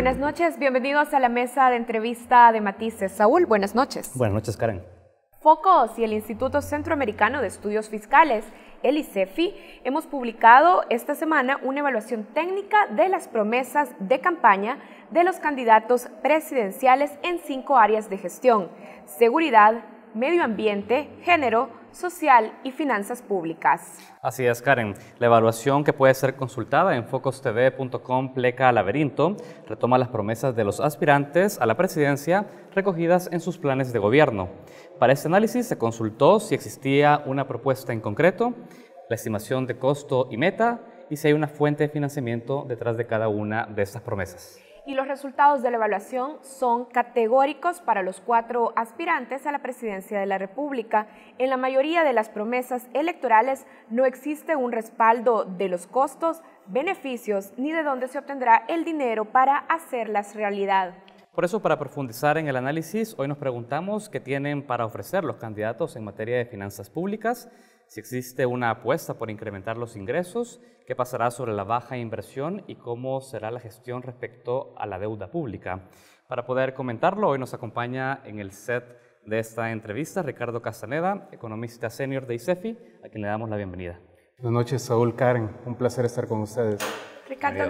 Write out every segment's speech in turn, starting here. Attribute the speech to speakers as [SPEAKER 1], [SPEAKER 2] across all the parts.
[SPEAKER 1] Buenas noches, bienvenidos a la mesa de entrevista de Matices. Saúl, buenas noches.
[SPEAKER 2] Buenas noches, Karen.
[SPEAKER 1] Focos y el Instituto Centroamericano de Estudios Fiscales, el ICEFI, hemos publicado esta semana una evaluación técnica de las promesas de campaña de los candidatos presidenciales en 5 áreas de gestión: seguridad, medio ambiente, género, social y finanzas públicas.
[SPEAKER 2] Así es, Karen. La evaluación, que puede ser consultada en focostv.com/laberinto, retoma las promesas de los aspirantes a la presidencia recogidas en sus planes de gobierno. Para este análisis se consultó si existía una propuesta en concreto, la estimación de costo y meta, y si hay una fuente de financiamiento detrás de cada una de estas promesas.
[SPEAKER 1] Y los resultados de la evaluación son categóricos para los 4 aspirantes a la presidencia de la República. En la mayoría de las promesas electorales no existe un respaldo de los costos, beneficios ni de dónde se obtendrá el dinero para hacerlas realidad.
[SPEAKER 2] Por eso, para profundizar en el análisis, hoy nos preguntamos qué tienen para ofrecer los candidatos en materia de finanzas públicas, si existe una apuesta por incrementar los ingresos, qué pasará sobre la baja inversión y cómo será la gestión respecto a la deuda pública. Para poder comentarlo, hoy nos acompaña en el set de esta entrevista Ricardo Castaneda, economista senior de ICEFI, a quien le damos la bienvenida.
[SPEAKER 3] Buenas noches, Saúl, Karen, un placer estar con ustedes.
[SPEAKER 1] Ricardo,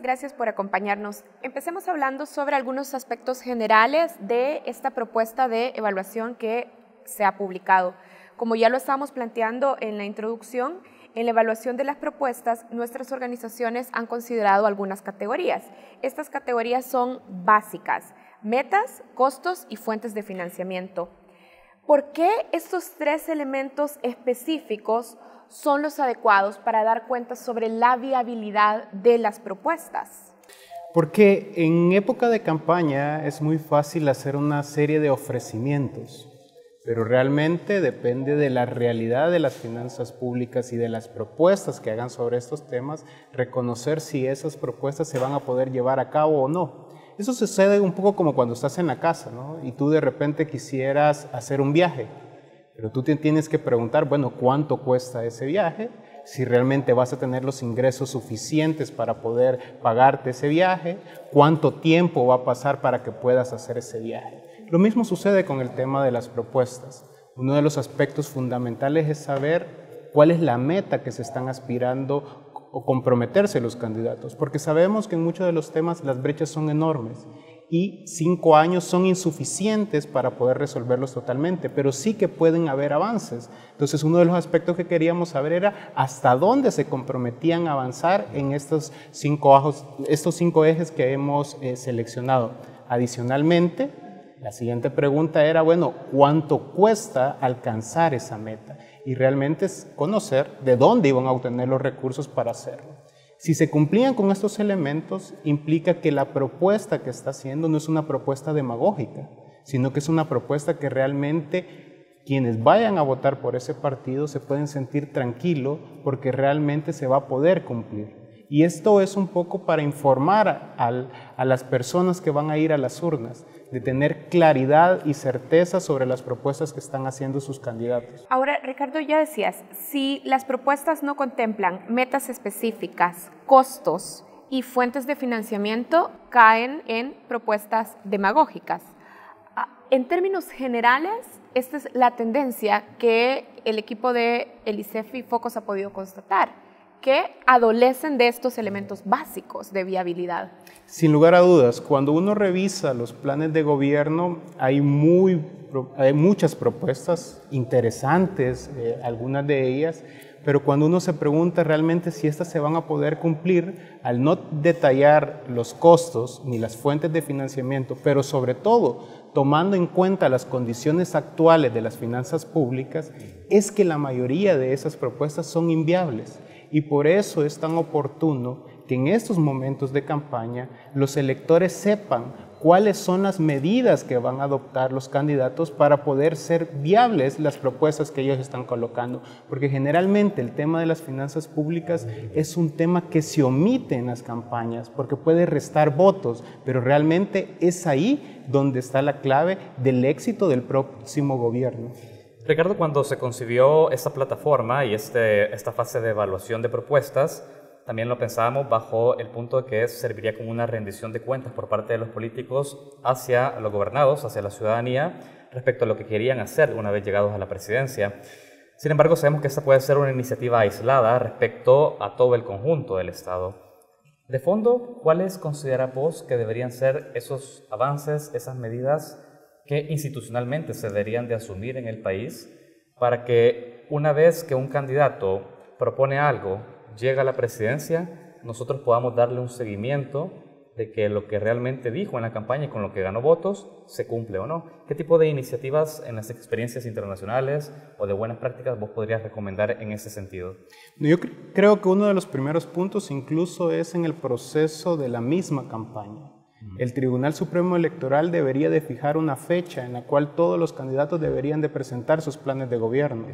[SPEAKER 1] gracias por acompañarnos. Empecemos hablando sobre algunos aspectos generales de esta propuesta de evaluación que se ha publicado. Como ya lo estábamos planteando en la introducción, en la evaluación de las propuestas, nuestras organizaciones han considerado algunas categorías. Estas categorías son básicas: metas, costos y fuentes de financiamiento. ¿Por qué estos 3 elementos específicos son los adecuados para dar cuenta sobre la viabilidad de las propuestas?
[SPEAKER 3] Porque en época de campaña es muy fácil hacer una serie de ofrecimientos, pero realmente depende de la realidad de las finanzas públicas y de las propuestas que hagan sobre estos temas, reconocer si esas propuestas se van a poder llevar a cabo o no. Eso sucede un poco como cuando estás en la casa, ¿no? Y tú de repente quisieras hacer un viaje, pero tú te tienes que preguntar, bueno, ¿cuánto cuesta ese viaje? Si realmente vas a tener los ingresos suficientes para poder pagarte ese viaje, ¿cuánto tiempo va a pasar para que puedas hacer ese viaje? Lo mismo sucede con el tema de las propuestas. Uno de los aspectos fundamentales es saber cuál es la meta que se están aspirando o comprometerse los candidatos, porque sabemos que en muchos de los temas las brechas son enormes y 5 años son insuficientes para poder resolverlos totalmente, pero sí que pueden haber avances. Entonces, uno de los aspectos que queríamos saber era hasta dónde se comprometían a avanzar en estos 5 ejes que hemos seleccionado. Adicionalmente, la siguiente pregunta era, bueno, ¿cuánto cuesta alcanzar esa meta? Y realmente es conocer de dónde iban a obtener los recursos para hacerlo. Si se cumplían con estos elementos, implica que la propuesta que está haciendo no es una propuesta demagógica, sino que es una propuesta que realmente quienes vayan a votar por ese partido se pueden sentir tranquilos porque realmente se va a poder cumplir. Y esto es un poco para informar a las personas que van a ir a las urnas, de tener claridad y certeza sobre las propuestas que están haciendo sus candidatos.
[SPEAKER 1] Ahora, Ricardo, ya decías, si las propuestas no contemplan metas específicas, costos y fuentes de financiamiento, caen en propuestas demagógicas. En términos generales, esta es la tendencia que el equipo de el ICEFI y Focos ha podido constatar, que adolecen de estos elementos básicos de viabilidad.
[SPEAKER 3] Sin lugar a dudas, cuando uno revisa los planes de gobierno, hay muchas propuestas interesantes, algunas de ellas, pero cuando uno se pregunta realmente si estas se van a poder cumplir, al no detallar los costos ni las fuentes de financiamiento, pero sobre todo tomando en cuenta las condiciones actuales de las finanzas públicas, es que la mayoría de esas propuestas son inviables. Y por eso es tan oportuno que en estos momentos de campaña los electores sepan cuáles son las medidas que van a adoptar los candidatos para poder ser viables las propuestas que ellos están colocando. Porque generalmente el tema de las finanzas públicas es un tema que se omite en las campañas porque puede restar votos, pero realmente es ahí donde está la clave del éxito del próximo gobierno.
[SPEAKER 2] Ricardo, cuando se concibió esta plataforma y esta fase de evaluación de propuestas, también lo pensábamos bajo el punto de que serviría como una rendición de cuentas por parte de los políticos hacia los gobernados, hacia la ciudadanía, respecto a lo que querían hacer una vez llegados a la presidencia. Sin embargo, sabemos que esta puede ser una iniciativa aislada respecto a todo el conjunto del Estado. De fondo, ¿cuáles considera vos que deberían ser esos avances, esas medidas que institucionalmente se deberían de asumir en el país para que una vez que un candidato propone algo, llega a la presidencia, nosotros podamos darle un seguimiento de que lo que realmente dijo en la campaña y con lo que ganó votos se cumple o no? ¿Qué tipo de iniciativas en las experiencias internacionales o de buenas prácticas vos podrías recomendar en ese sentido?
[SPEAKER 3] Yo creo que uno de los primeros puntos incluso es en el proceso de la misma campaña. El Tribunal Supremo Electoral debería de fijar una fecha en la cual todos los candidatos deberían de presentar sus planes de gobierno.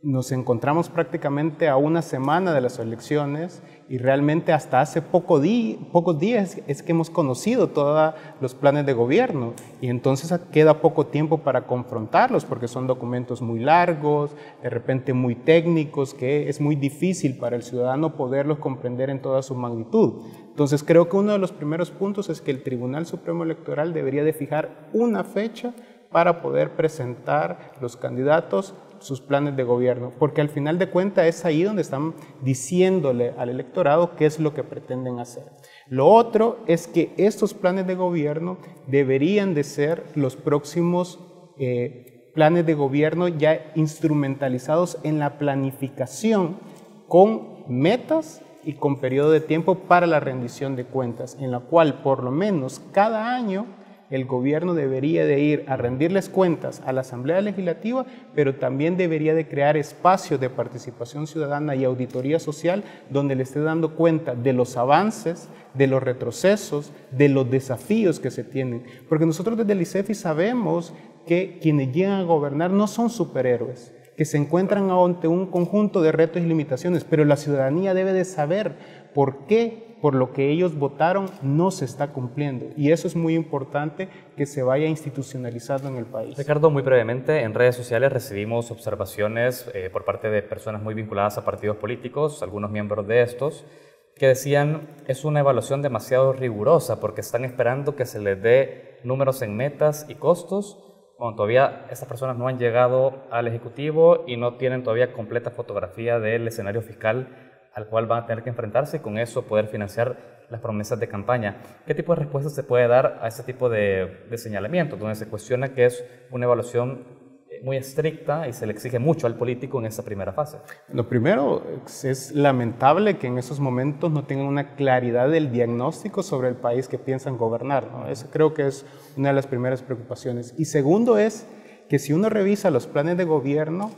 [SPEAKER 3] Nos encontramos prácticamente a una semana de las elecciones y realmente hasta hace pocos días es que hemos conocido todos los planes de gobierno y entonces queda poco tiempo para confrontarlos porque son documentos muy largos, de repente muy técnicos, que es muy difícil para el ciudadano poderlos comprender en toda su magnitud. Entonces creo que uno de los primeros puntos es que el Tribunal Supremo Electoral debería de fijar una fecha para poder presentar los candidatos sus planes de gobierno, porque al final de cuentas es ahí donde están diciéndole al electorado qué es lo que pretenden hacer. Lo otro es que estos planes de gobierno deberían de ser los próximos planes de gobierno ya instrumentalizados en la planificación con metas y con periodo de tiempo para la rendición de cuentas, en la cual por lo menos cada año el gobierno debería de ir a rendirles cuentas a la Asamblea Legislativa, pero también debería de crear espacios de participación ciudadana y auditoría social donde le esté dando cuenta de los avances, de los retrocesos, de los desafíos que se tienen. Porque nosotros desde el ICEFI sabemos que quienes llegan a gobernar no son superhéroes, que se encuentran ante un conjunto de retos y limitaciones, pero la ciudadanía debe de saber por qué por lo que ellos votaron no se está cumpliendo. Y eso es muy importante que se vaya institucionalizando en el país.
[SPEAKER 2] Ricardo, muy brevemente, en redes sociales recibimos observaciones por parte de personas muy vinculadas a partidos políticos, algunos miembros de estos, que decían es una evaluación demasiado rigurosa porque están esperando que se les dé números en metas y costos, cuando todavía estas personas no han llegado al Ejecutivo y no tienen todavía completa fotografía del escenario fiscal al cual van a tener que enfrentarse y con eso poder financiar las promesas de campaña. ¿Qué tipo de respuesta se puede dar a este tipo de señalamientos, donde se cuestiona que es una evaluación muy estricta y se le exige mucho al político en esta primera fase?
[SPEAKER 3] Lo primero, es lamentable que en esos momentos no tengan una claridad del diagnóstico sobre el país que piensan gobernar, ¿no? Eso creo que es una de las primeras preocupaciones. Y segundo es que si uno revisa los planes de gobierno,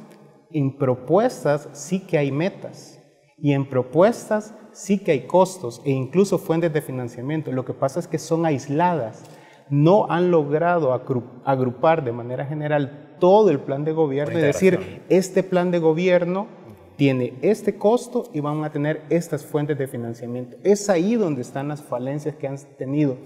[SPEAKER 3] en propuestas sí que hay metas. Y en propuestas sí que hay costos e incluso fuentes de financiamiento. Lo que pasa es que son aisladas. No han logrado agrupar de manera general todo el plan de gobierno y decir, este plan de gobierno tiene este costo y van a tener estas fuentes de financiamiento. Es ahí donde están las falencias que han tenido.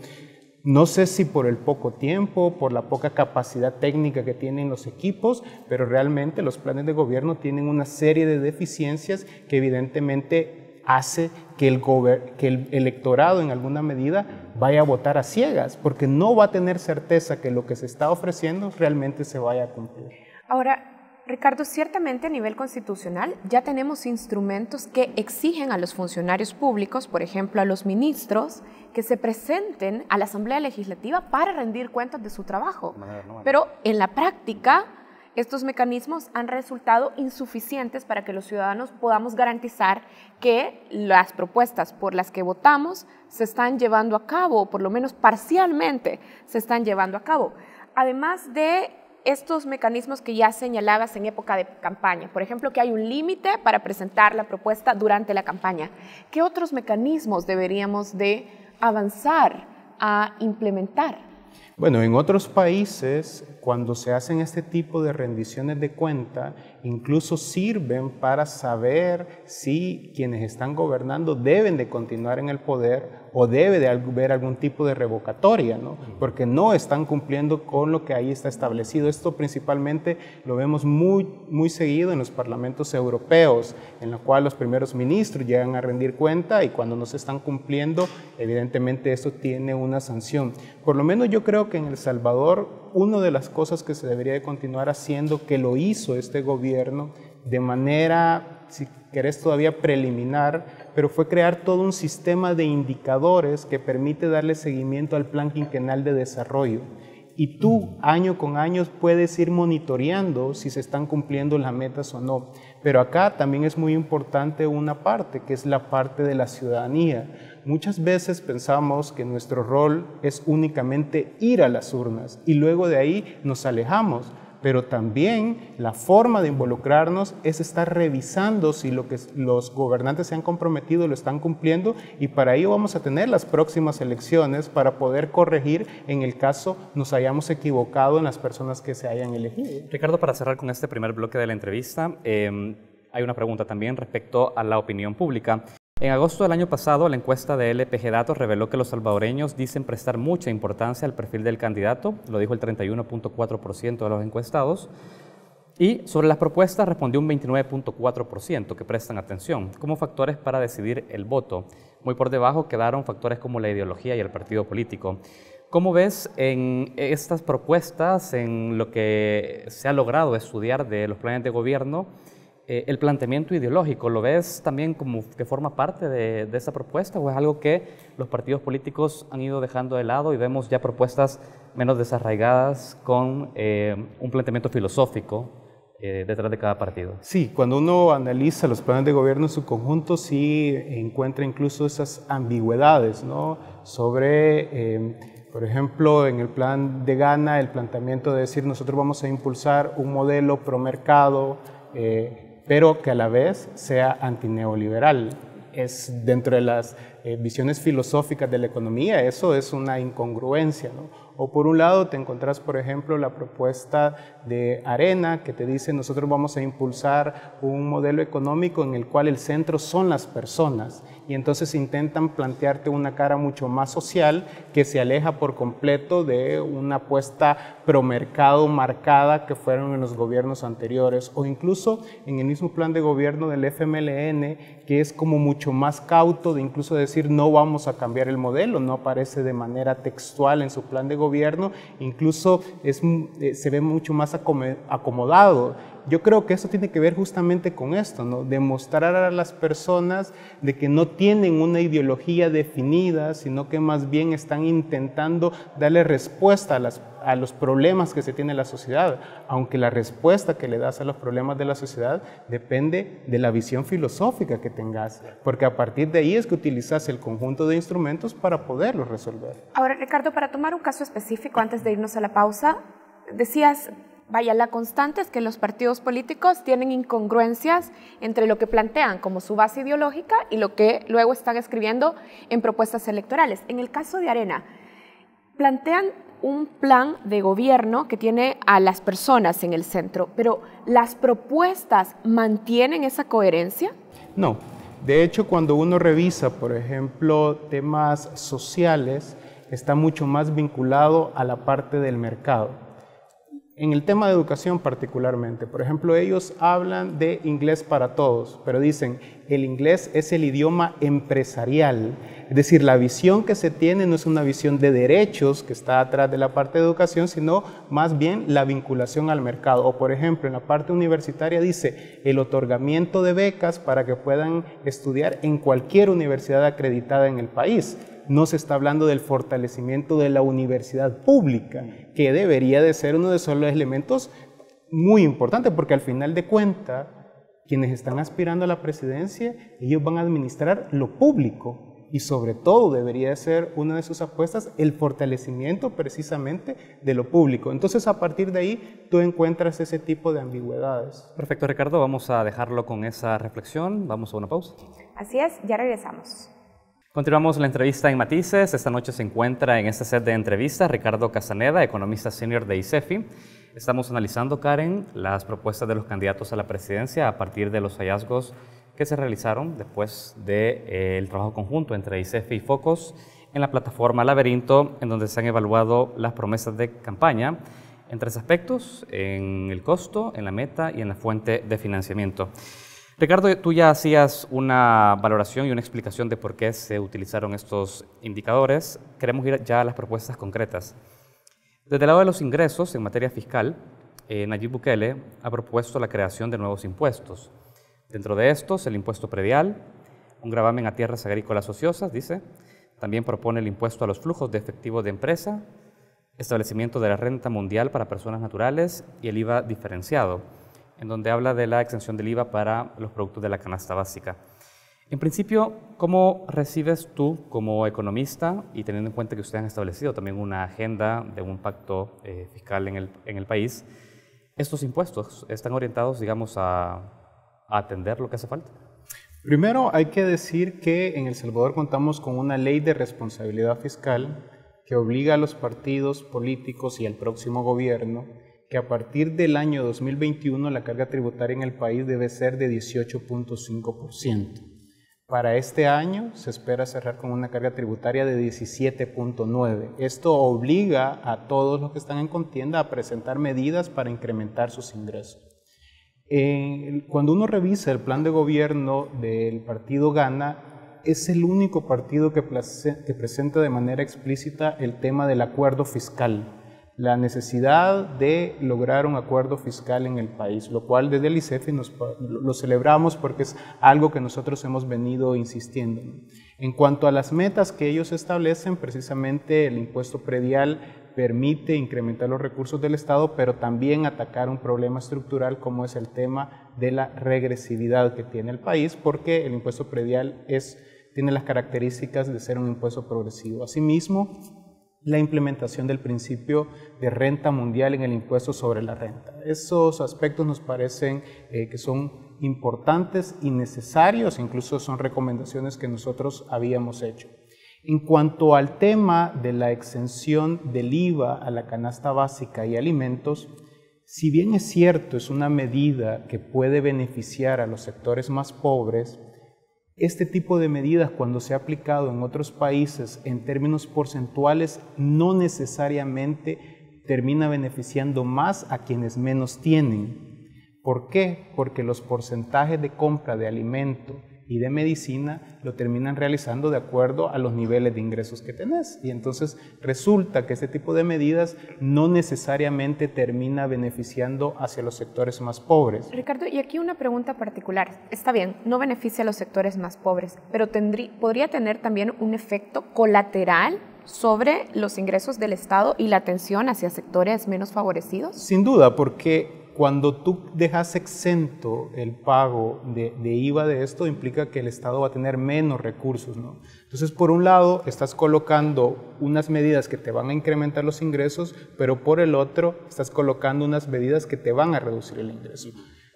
[SPEAKER 3] No sé si por el poco tiempo, por la poca capacidad técnica que tienen los equipos, pero realmente los planes de gobierno tienen una serie de deficiencias que evidentemente hace que el electorado en alguna medida vaya a votar a ciegas, porque no va a tener certeza que lo que se está ofreciendo realmente se vaya a cumplir.
[SPEAKER 1] Ahora, Ricardo, ciertamente a nivel constitucional ya tenemos instrumentos que exigen a los funcionarios públicos, por ejemplo a los ministros, que se presenten a la Asamblea Legislativa para rendir cuentas de su trabajo. Pero en la práctica, estos mecanismos han resultado insuficientes para que los ciudadanos podamos garantizar que las propuestas por las que votamos se están llevando a cabo, o por lo menos parcialmente se están llevando a cabo. Además de estos mecanismos que ya señalabas en época de campaña, por ejemplo, que hay un límite para presentar la propuesta durante la campaña. ¿Qué otros mecanismos deberíamos de avanzar a implementar?
[SPEAKER 3] Bueno, en otros países, cuando se hacen este tipo de rendiciones de cuenta, incluso sirven para saber si quienes están gobernando deben de continuar en el poder o debe de haber algún tipo de revocatoria, ¿no? Porque no están cumpliendo con lo que ahí está establecido. Esto principalmente lo vemos muy seguido en los parlamentos europeos, en lo cual los primeros ministros llegan a rendir cuenta y cuando no se están cumpliendo, evidentemente esto tiene una sanción. Por lo menos yo creo que en El Salvador, una de las cosas que se debería de continuar haciendo, que lo hizo este gobierno de manera, si querés, todavía preliminar, pero fue crear todo un sistema de indicadores que permite darle seguimiento al Plan Quinquenal de Desarrollo. Y tú, año con año, puedes ir monitoreando si se están cumpliendo las metas o no. Pero acá también es muy importante una parte, que es la parte de la ciudadanía. Muchas veces pensamos que nuestro rol es únicamente ir a las urnas y luego de ahí nos alejamos. Pero también la forma de involucrarnos es estar revisando si lo que los gobernantes se han comprometido lo están cumpliendo, y para ello vamos a tener las próximas elecciones para poder corregir en el caso nos hayamos equivocado en las personas que se hayan elegido.
[SPEAKER 2] Ricardo, para cerrar con este primer bloque de la entrevista, hay una pregunta también respecto a la opinión pública. En agosto del año pasado, la encuesta de LPG Datos reveló que los salvadoreños dicen prestar mucha importancia al perfil del candidato, lo dijo el 31.4% de los encuestados, y sobre las propuestas respondió un 29.4% que prestan atención como factores para decidir el voto. Muy por debajo quedaron factores como la ideología y el partido político. ¿Cómo ves en estas propuestas, en lo que se ha logrado estudiar de los planes de gobierno, el planteamiento ideológico? ¿Lo ves también como que forma parte de esa propuesta o es algo que los partidos políticos han ido dejando de lado y vemos ya propuestas menos desarraigadas con un planteamiento filosófico detrás de cada partido?
[SPEAKER 3] Sí, cuando uno analiza los planes de gobierno en su conjunto, sí encuentra incluso esas ambigüedades, ¿no? Sobre, por ejemplo, en el plan de Ghana, el planteamiento de decir nosotros vamos a impulsar un modelo pro mercado, pero que a la vez sea antineoliberal. Es dentro de las visiones filosóficas de la economía, eso es una incongruencia, ¿no? O por un lado te encontrás, por ejemplo, la propuesta de Arena que te dice nosotros vamos a impulsar un modelo económico en el cual el centro son las personas, y entonces intentan plantearte una cara mucho más social que se aleja por completo de una apuesta pro mercado marcada que fueron en los gobiernos anteriores, o incluso en el mismo plan de gobierno del FMLN, que es como mucho más cauto de incluso decir no vamos a cambiar el modelo, no aparece de manera textual en su plan de gobierno, incluso se ve mucho más acomodado. Yo creo que eso tiene que ver justamente con esto, ¿no? Demostrar a las personas de que no tienen una ideología definida, sino que más bien están intentando darle respuesta a los problemas que se tiene en la sociedad, aunque la respuesta que le das a los problemas de la sociedad depende de la visión filosófica que tengas, porque a partir de ahí es que utilizas el conjunto de instrumentos para poderlos resolver.
[SPEAKER 1] Ahora, Ricardo, para tomar un caso específico, antes de irnos a la pausa, decías, vaya, la constante es que los partidos políticos tienen incongruencias entre lo que plantean como su base ideológica y lo que luego están escribiendo en propuestas electorales. En el caso de Arena, plantean un plan de gobierno que tiene a las personas en el centro, pero ¿las propuestas mantienen esa coherencia?
[SPEAKER 3] No. De hecho, cuando uno revisa, por ejemplo, temas sociales, está mucho más vinculado a la parte del mercado. En el tema de educación particularmente, por ejemplo, ellos hablan de inglés para todos, pero dicen el inglés es el idioma empresarial. Es decir, la visión que se tiene no es una visión de derechos que está atrás de la parte de educación, sino más bien la vinculación al mercado. O por ejemplo, en la parte universitaria dice el otorgamiento de becas para que puedan estudiar en cualquier universidad acreditada en el país. No se está hablando del fortalecimiento de la universidad pública, que debería de ser uno de esos elementos muy importantes, porque al final de cuentas, quienes están aspirando a la presidencia, ellos van a administrar lo público, y sobre todo debería ser una de sus apuestas el fortalecimiento precisamente de lo público. Entonces, a partir de ahí, tú encuentras ese tipo de ambigüedades.
[SPEAKER 2] Perfecto, Ricardo, vamos a dejarlo con esa reflexión. Vamos a una pausa.
[SPEAKER 1] Así es, ya regresamos.
[SPEAKER 2] Continuamos la entrevista en Matices. Esta noche se encuentra en este set de entrevistas Ricardo Casaneda, economista senior de ICEFI. Estamos analizando, Karen, las propuestas de los candidatos a la presidencia a partir de los hallazgos que se realizaron después del trabajo conjunto entre ICEFI y Focos en la plataforma Laberinto, en donde se han evaluado las promesas de campaña en 3 aspectos: en el costo, en la meta y en la fuente de financiamiento. Ricardo, tú ya hacías una valoración y una explicación de por qué se utilizaron estos indicadores. Queremos ir ya a las propuestas concretas. Desde el lado de los ingresos en materia fiscal, Nayib Bukele ha propuesto la creación de nuevos impuestos. Dentro de estos, el impuesto predial, un gravamen a tierras agrícolas ociosas, dice. También propone el impuesto a los flujos de efectivo de empresa, establecimiento de la renta mundial para personas naturales y el IVA diferenciado, en donde habla de la exención del IVA para los productos de la canasta básica. En principio, ¿cómo recibes tú como economista, y teniendo en cuenta que ustedes han establecido también una agenda de un pacto fiscal en el país, estos impuestos están orientados, digamos, a atender lo que hace falta?
[SPEAKER 3] Primero hay que decir que en El Salvador contamos con una ley de responsabilidad fiscal que obliga a los partidos políticos y al próximo gobierno que a partir del año 2021 la carga tributaria en el país debe ser de 18.5%. Para este año se espera cerrar con una carga tributaria de 17.9%. Esto obliga a todos los que están en contienda a presentar medidas para incrementar sus ingresos. Cuando uno revisa el plan de gobierno del partido Gana, es el único partido que presenta de manera explícita el tema del acuerdo fiscal, la necesidad de lograr un acuerdo fiscal en el país, lo cual desde el ICEFI lo celebramos porque es algo que nosotros hemos venido insistiendo. En cuanto a las metas que ellos establecen, precisamente el impuesto predial permite incrementar los recursos del Estado, pero también atacar un problema estructural como es el tema de la regresividad que tiene el país, porque el impuesto predial tiene las características de ser un impuesto progresivo. Asimismo, la implementación del principio de renta mundial en el impuesto sobre la renta. Esos aspectos nos parecen que son importantes y necesarios, incluso son recomendaciones que nosotros habíamos hecho. En cuanto al tema de la exención del IVA a la canasta básica y alimentos, si bien es cierto, es una medida que puede beneficiar a los sectores más pobres, este tipo de medidas, cuando se ha aplicado en otros países en términos porcentuales, no necesariamente termina beneficiando más a quienes menos tienen. ¿Por qué? Porque los porcentajes de compra de alimento y de medicina lo terminan realizando de acuerdo a los niveles de ingresos que tenés. Y entonces resulta que este tipo de medidas no necesariamente termina beneficiando hacia los sectores más pobres.
[SPEAKER 1] Ricardo, y aquí una pregunta particular. Está bien, no beneficia a los sectores más pobres, pero podría tener también un efecto colateral sobre los ingresos del Estado y la atención hacia sectores menos favorecidos.
[SPEAKER 3] Sin duda, porque cuando tú dejas exento el pago de IVA de esto, implica que el Estado va a tener menos recursos, ¿no? Entonces, por un lado, estás colocando unas medidas que te van a incrementar los ingresos, pero por el otro, estás colocando unas medidas que te van a reducir el ingreso.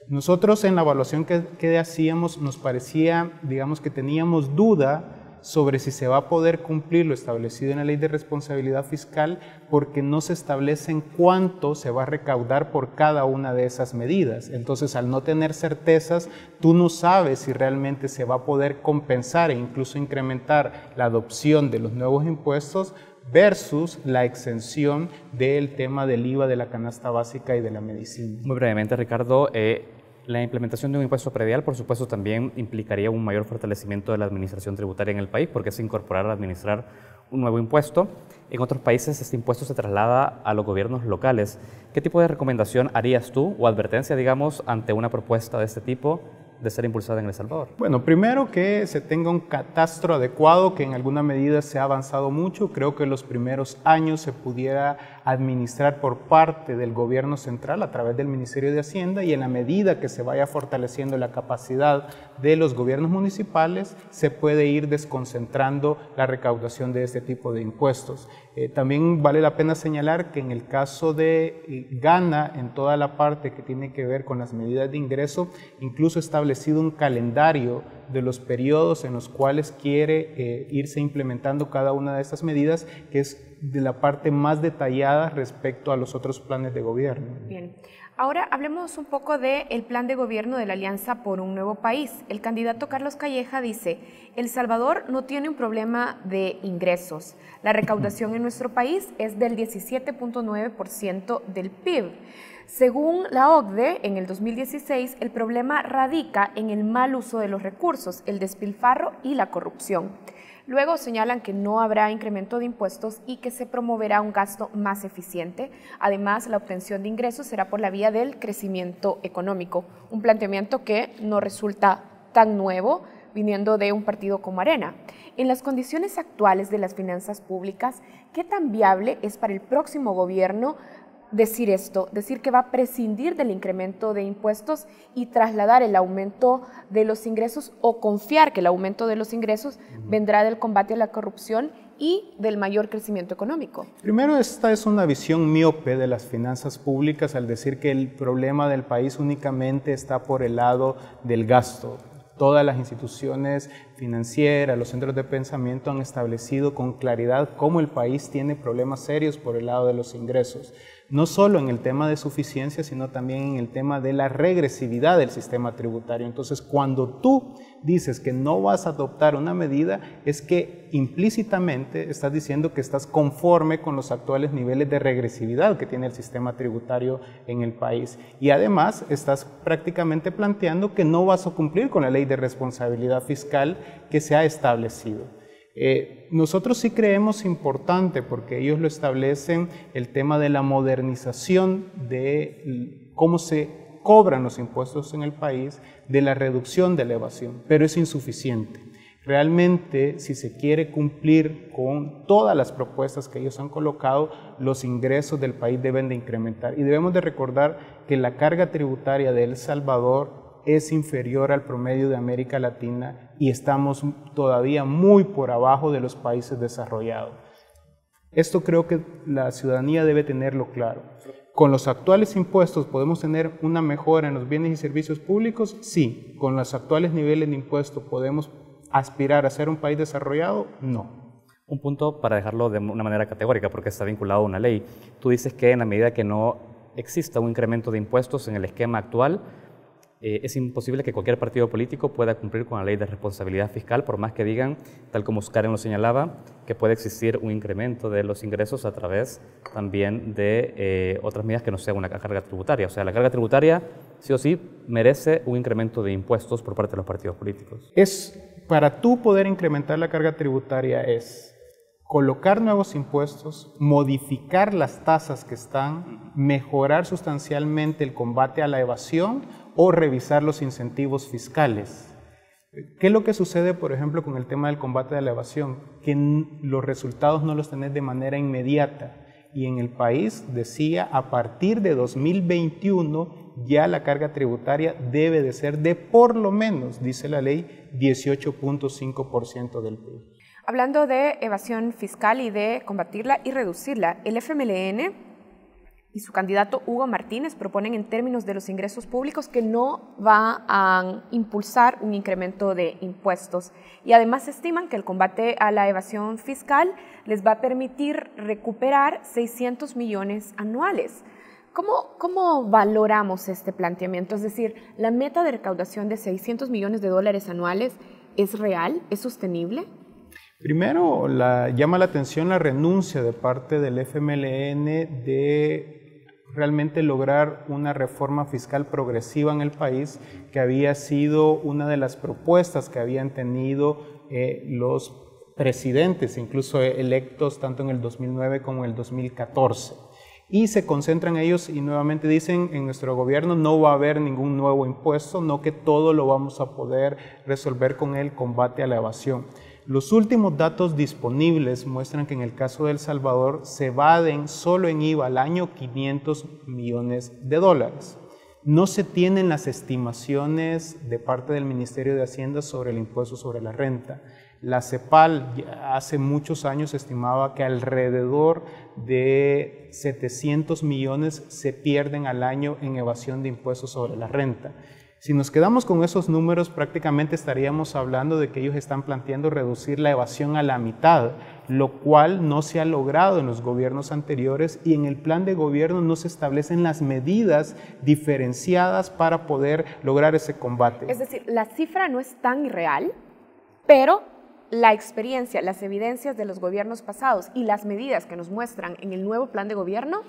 [SPEAKER 3] Nosotros en la evaluación que hacíamos nos parecía, digamos que teníamos duda sobre si se va a poder cumplir lo establecido en la Ley de Responsabilidad Fiscal, porque no se establece en cuánto se va a recaudar por cada una de esas medidas. Entonces, al no tener certezas, tú no sabes si realmente se va a poder compensar e incluso incrementar la adopción de los nuevos impuestos versus la exención del tema del IVA de la canasta básica y de la medicina.
[SPEAKER 2] Muy brevemente, Ricardo, la implementación de un impuesto predial, por supuesto, también implicaría un mayor fortalecimiento de la administración tributaria en el país, porque es incorporar a administrar un nuevo impuesto. En otros países este impuesto se traslada a los gobiernos locales. ¿Qué tipo de recomendación harías tú o advertencia, digamos, ante una propuesta de este tipo de ser impulsada en El Salvador?
[SPEAKER 3] Bueno, primero que se tenga un catastro adecuado, que en alguna medida se ha avanzado mucho. Creo que en los primeros años se pudiera administrar por parte del gobierno central a través del Ministerio de Hacienda, y en la medida que se vaya fortaleciendo la capacidad de los gobiernos municipales, se puede ir desconcentrando la recaudación de este tipo de impuestos. También vale la pena señalar que en el caso de Gana, en toda la parte que tiene que ver con las medidas de ingreso, incluso establecido un calendario de los periodos en los cuales quiere irse implementando cada una de estas medidas, que es de la parte más detallada respecto a los otros planes de gobierno.
[SPEAKER 1] Bien. Ahora hablemos un poco del plan de gobierno de la Alianza por un Nuevo País. El candidato Carlos Calleja dice: El Salvador no tiene un problema de ingresos. La recaudación en nuestro país es del 17.9% del PIB. Según la OCDE, en el 2016, el problema radica en el mal uso de los recursos, el despilfarro y la corrupción. Luego señalan que no habrá incremento de impuestos y que se promoverá un gasto más eficiente. Además, la obtención de ingresos será por la vía del crecimiento económico, un planteamiento que no resulta tan nuevo viniendo de un partido como Arena. En las condiciones actuales de las finanzas públicas, ¿qué tan viable es para el próximo gobierno decir esto, decir que va a prescindir del incremento de impuestos y trasladar el aumento de los ingresos, o confiar que el aumento de los ingresos vendrá del combate a la corrupción y del mayor crecimiento económico?
[SPEAKER 3] Primero, esta es una visión miope de las finanzas públicas al decir que el problema del país únicamente está por el lado del gasto. Todas las instituciones financieras, los centros de pensamiento han establecido con claridad cómo el país tiene problemas serios por el lado de los ingresos. No solo en el tema de suficiencia, sino también en el tema de la regresividad del sistema tributario. Entonces, cuando tú dices que no vas a adoptar una medida, es que implícitamente estás diciendo que estás conforme con los actuales niveles de regresividad que tiene el sistema tributario en el país. Y además, estás prácticamente planteando que no vas a cumplir con la ley de responsabilidad fiscal que se ha establecido. Nosotros sí creemos importante, porque ellos lo establecen, el tema de la modernización de cómo se cobran los impuestos en el país, de la reducción de la evasión, pero es insuficiente. Realmente, si se quiere cumplir con todas las propuestas que ellos han colocado, los ingresos del país deben de incrementar. Y debemos de recordar que la carga tributaria de El Salvador es inferior al promedio de América Latina y estamos todavía muy por abajo de los países desarrollados. Esto creo que la ciudadanía debe tenerlo claro. ¿Con los actuales impuestos podemos tener una mejora en los bienes y servicios públicos? Sí. ¿Con los actuales niveles de impuestos podemos aspirar a ser un país desarrollado? No.
[SPEAKER 2] Un punto para dejarlo de una manera categórica, porque está vinculado a una ley. Tú dices que en la medida que no exista un incremento de impuestos en el esquema actual, es imposible que cualquier partido político pueda cumplir con la ley de responsabilidad fiscal, por más que digan, tal como Karen lo señalaba, que puede existir un incremento de los ingresos a través también de otras medidas que no sea una carga tributaria. O sea, la carga tributaria sí o sí merece un incremento de impuestos por parte de los partidos políticos.
[SPEAKER 3] Para tú poder incrementar la carga tributaria es colocar nuevos impuestos, modificar las tasas que están, mejorar sustancialmente el combate a la evasión o revisar los incentivos fiscales. ¿Qué es lo que sucede, por ejemplo, con el tema del combate a la evasión? Que los resultados no los tenés de manera inmediata. Y en el país, decía, a partir de 2021 ya la carga tributaria debe de ser de por lo menos, dice la ley, 18.5% del PIB.
[SPEAKER 1] Hablando de evasión fiscal y de combatirla y reducirla, el FMLN y su candidato Hugo Martínez proponen en términos de los ingresos públicos que no va a impulsar un incremento de impuestos, y además estiman que el combate a la evasión fiscal les va a permitir recuperar 600 millones anuales. ¿Cómo valoramos este planteamiento? Es decir, ¿la meta de recaudación de 600 millones de dólares anuales es real? ¿Es sostenible?
[SPEAKER 3] Primero, llama la atención la renuncia de parte del FMLN de realmente lograr una reforma fiscal progresiva en el país, que había sido una de las propuestas que habían tenido los presidentes, incluso electos tanto en el 2009 como en el 2014. Y se concentran ellos y nuevamente dicen, en nuestro gobierno no va a haber ningún nuevo impuesto, no, que todo lo vamos a poder resolver con el combate a la evasión. Los últimos datos disponibles muestran que en el caso de El Salvador se evaden solo en IVA al año 500 millones de dólares. No se tienen las estimaciones de parte del Ministerio de Hacienda sobre el impuesto sobre la renta. La CEPAL hace muchos años estimaba que alrededor de 700 millones se pierden al año en evasión de impuestos sobre la renta. Si nos quedamos con esos números, prácticamente estaríamos hablando de que ellos están planteando reducir la evasión a la mitad, lo cual no se ha logrado en los gobiernos anteriores, y en el plan de gobierno no se establecen las medidas diferenciadas para poder lograr ese combate.
[SPEAKER 1] Es decir, la cifra no es tan irreal, pero la experiencia, las evidencias de los gobiernos pasados y las medidas que nos muestran en el nuevo plan de gobierno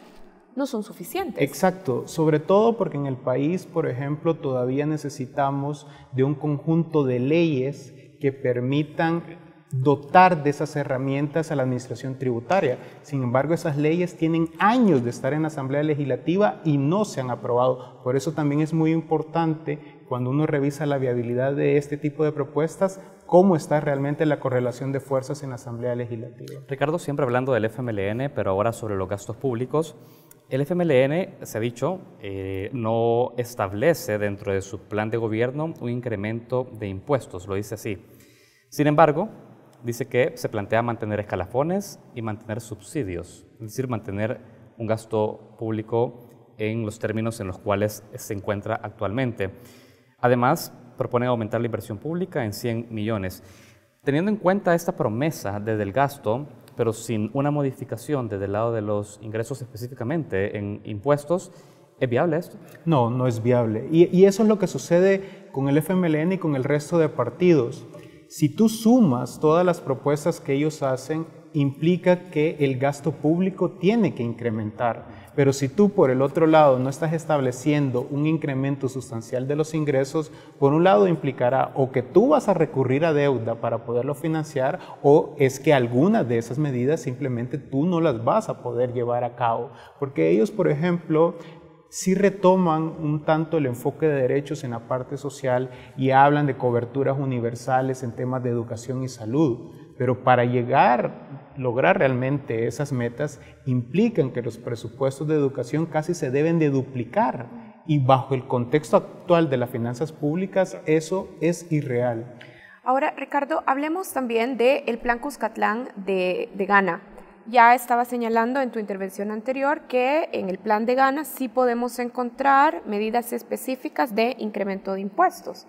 [SPEAKER 1] no son suficientes.
[SPEAKER 3] Exacto, sobre todo porque en el país, por ejemplo, todavía necesitamos de un conjunto de leyes que permitan dotar de esas herramientas a la administración tributaria. Sin embargo, esas leyes tienen años de estar en la Asamblea Legislativa y no se han aprobado. Por eso también es muy importante, cuando uno revisa la viabilidad de este tipo de propuestas, cómo está realmente la correlación de fuerzas en la Asamblea Legislativa.
[SPEAKER 2] Ricardo, siempre hablando del FMLN, pero ahora sobre los gastos públicos. El FMLN, se ha dicho, no establece dentro de su plan de gobierno un incremento de impuestos, lo dice así. Sin embargo, dice que se plantea mantener escalafones y mantener subsidios, es decir, mantener un gasto público en los términos en los cuales se encuentra actualmente. Además, propone aumentar la inversión pública en 100 millones. Teniendo en cuenta esta promesa desde el gasto, pero sin una modificación desde el lado de los ingresos específicamente en impuestos, ¿es viable esto?
[SPEAKER 3] No, no es viable. Y eso es lo que sucede con el FMLN y con el resto de partidos. Si tú sumas todas las propuestas que ellos hacen, implica que el gasto público tiene que incrementar. Pero si tú, por el otro lado, no estás estableciendo un incremento sustancial de los ingresos, por un lado implicará o que tú vas a recurrir a deuda para poderlo financiar, o es que algunas de esas medidas simplemente tú no las vas a poder llevar a cabo. Porque ellos, por ejemplo, sí retoman un tanto el enfoque de derechos en la parte social y hablan de coberturas universales en temas de educación y salud. Pero para lograr realmente esas metas, implican que los presupuestos de educación casi se deben de duplicar. Y bajo el contexto actual de las finanzas públicas, eso es irreal.
[SPEAKER 1] Ahora, Ricardo, hablemos también del Plan Cuscatlán de Ghana. Ya estaba señalando en tu intervención anterior que en el plan de Ghana sí podemos encontrar medidas específicas de incremento de impuestos.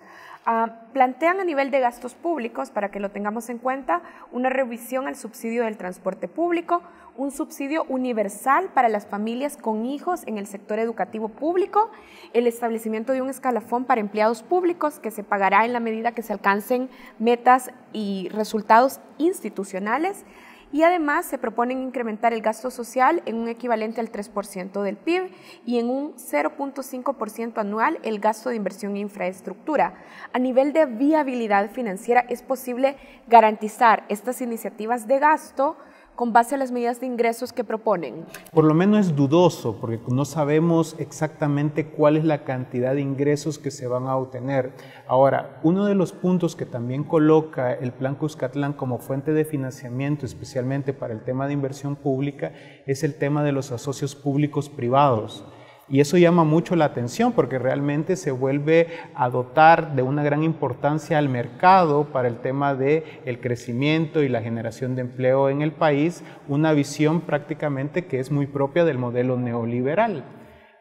[SPEAKER 1] Plantean a nivel de gastos públicos, para que lo tengamos en cuenta, una revisión al subsidio del transporte público, un subsidio universal para las familias con hijos en el sector educativo público, el establecimiento de un escalafón para empleados públicos que se pagará en la medida que se alcancen metas y resultados institucionales. Y además se proponen incrementar el gasto social en un equivalente al 3% del PIB y en un 0.5% anual el gasto de inversión en infraestructura. A nivel de viabilidad financiera, ¿es posible garantizar estas iniciativas de gasto con base a las medidas de ingresos que proponen?
[SPEAKER 3] Por lo menos es dudoso, porque no sabemos exactamente cuál es la cantidad de ingresos que se van a obtener. Ahora, uno de los puntos que también coloca el Plan Cuscatlán como fuente de financiamiento, especialmente para el tema de inversión pública, es el tema de los asocios públicos privados. Y eso llama mucho la atención porque realmente se vuelve a dotar de una gran importancia al mercado para el tema del crecimiento y la generación de empleo en el país, una visión prácticamente que es muy propia del modelo neoliberal.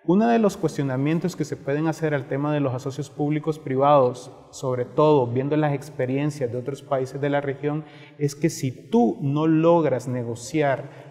[SPEAKER 3] Uno de los cuestionamientos que se pueden hacer al tema de los asocios públicos privados, sobre todo viendo las experiencias de otros países de la región, es que si tú no logras negociar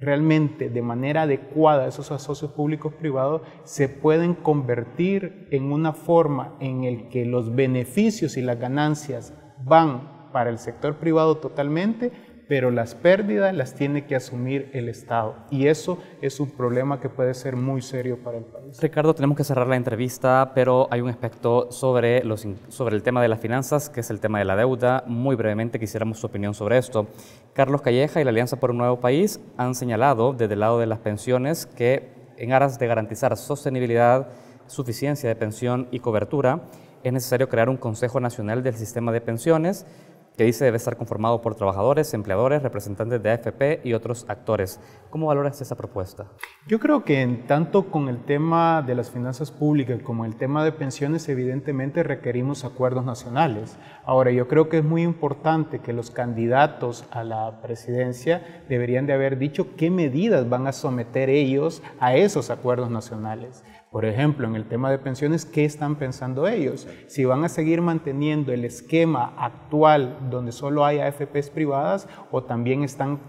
[SPEAKER 3] realmente de manera adecuada esos asocios públicos privados, se pueden convertir en una forma en el que los beneficios y las ganancias van para el sector privado totalmente, pero las pérdidas las tiene que asumir el Estado. Y eso es un problema que puede ser muy serio para el país.
[SPEAKER 2] Ricardo, tenemos que cerrar la entrevista, pero hay un aspecto sobre el tema de las finanzas, que es el tema de la deuda. Muy brevemente quisiéramos su opinión sobre esto. Carlos Calleja y la Alianza por un Nuevo País han señalado desde el lado de las pensiones que en aras de garantizar sostenibilidad, suficiencia de pensión y cobertura, es necesario crear un Consejo Nacional del Sistema de Pensiones que dice debe estar conformado por trabajadores, empleadores, representantes de AFP y otros actores. ¿Cómo valoras esa propuesta?
[SPEAKER 3] Yo creo que tanto con el tema de las finanzas públicas como el tema de pensiones, evidentemente requerimos acuerdos nacionales. Ahora, yo creo que es muy importante que los candidatos a la presidencia deberían de haber dicho qué medidas van a someter ellos a esos acuerdos nacionales. Por ejemplo, en el tema de pensiones, ¿qué están pensando ellos? Si van a seguir manteniendo el esquema actual donde solo hay AFPs privadas o también están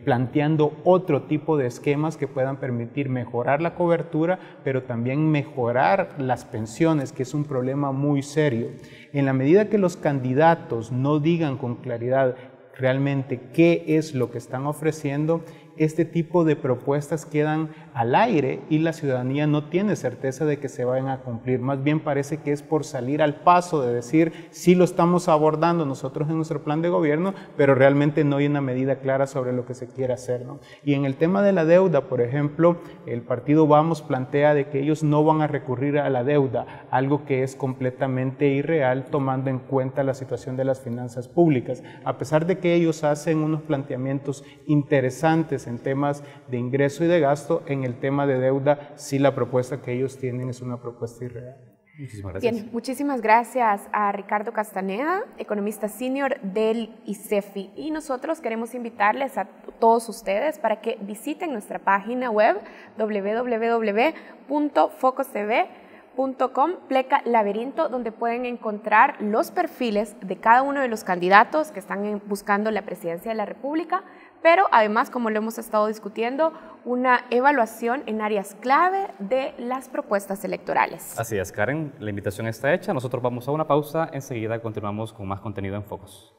[SPEAKER 3] planteando otro tipo de esquemas que puedan permitir mejorar la cobertura, pero también mejorar las pensiones, que es un problema muy serio. En la medida que los candidatos no digan con claridad realmente qué es lo que están ofreciendo, este tipo de propuestas quedan al aire y la ciudadanía no tiene certeza de que se vayan a cumplir. Más bien parece que es por salir al paso de decir, sí lo estamos abordando nosotros en nuestro plan de gobierno, pero realmente no hay una medida clara sobre lo que se quiere hacer, ¿no? Y en el tema de la deuda, por ejemplo, el partido Vamos plantea de que ellos no van a recurrir a la deuda, algo que es completamente irreal tomando en cuenta la situación de las finanzas públicas. A pesar de que ellos hacen unos planteamientos interesantes en temas de ingreso y de gasto, en el tema de deuda, sí la propuesta que ellos tienen es una propuesta irreal.
[SPEAKER 2] Muchísimas gracias.
[SPEAKER 1] Bien, muchísimas gracias a Ricardo Castaneda, economista senior del ICEFI. Y nosotros queremos invitarles a todos ustedes para que visiten nuestra página web www.focostv.com/laberinto, donde pueden encontrar los perfiles de cada uno de los candidatos que están buscando la presidencia de la República, pero además, como lo hemos estado discutiendo, una evaluación en áreas clave de las propuestas electorales.
[SPEAKER 2] Así es, Karen, la invitación está hecha. Nosotros vamos a una pausa, enseguida continuamos con más contenido en Focus.